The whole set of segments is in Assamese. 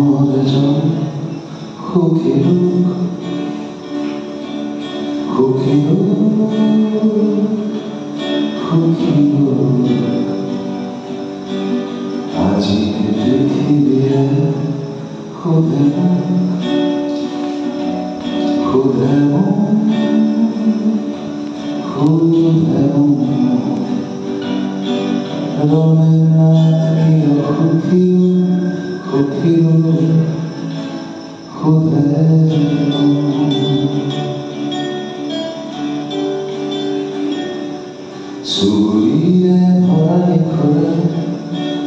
মোৰ এজন সুখী লোক সুখী লোক সুখী লোক আজি পৃথিৱীয়ে সোধে চুৰিয়ে ভৰাই ঘৰে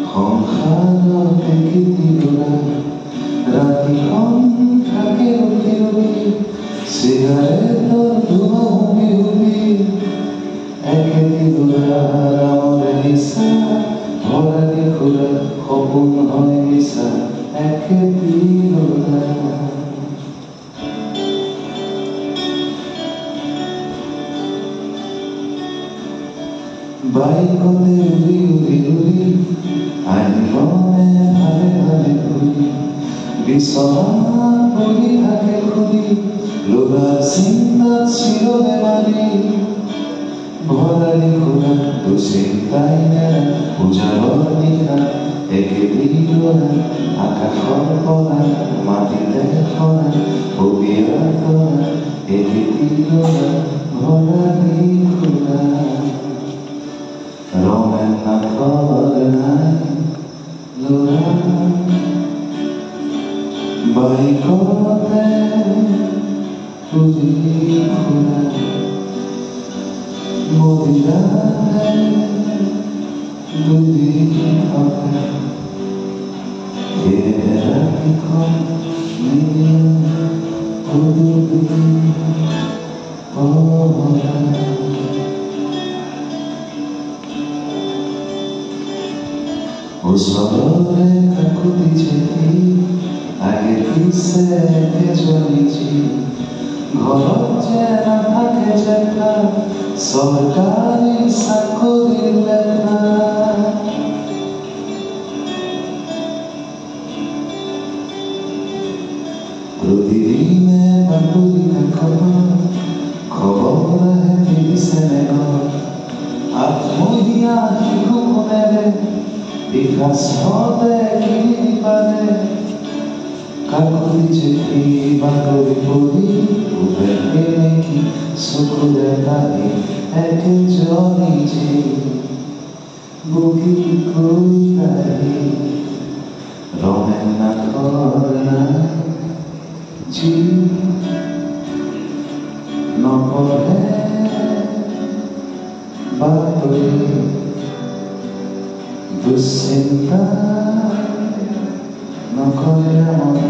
সংসাৰতে কীৰ্তি কৰা ৰাতিখন থাকে ৰখি ৰখি চিগাৰেটৰ ধোঁৱা হুমি হুমি একেটি ল'ৰা ৰামৰে নিচা ভৰালি খুৰা সপোন হয় মিছা একেটি ল'ৰা বাইকতে উৰি উৰি উৰি আহিবনে ভালে ভালে ঘূৰি বিচনাত পৰি থাকে খুলি ল'ৰা চিন্তাত চিৰ বেমাৰী ভৰালি খুৰা দুচিন্তাই নেৰা উজালৰ নিশা একেটি ল'ৰা আকাশৰ পৰা মাটিতে সৰা পবিয়াৰ তৰা একেটি ল'ৰা ভৰালি খুৰা ৰমেন নাথৰ নাই ল'ৰা বাইকতে উৰি ফুৰা মদিৰাতে ডুবি থকা ৰাতিখন ওচৰৰে কাকুতি চেতি আগে পিছে এজনীজি ঘৰত যে নাথাকে জেঠা চৰকাৰী চাকৰিৰ লেঠা প্ৰতিদিনে বাতৰি কাকতত খবৰ আহে টিভি চেনেলত আত্মহীয়া শিশু কোনেৰে বিকাশ হতে কিনি পাৰে কাকুতি চেতি বাতৰি পঢ়ি উভেকে নেকি চকুৰে পাৰি একেজনী যে বহি কৈ পাৰি ৰমেন নাথৰ নাই যি নপঢ়ে বাতৰি দুশ্চিন্তা নকৰে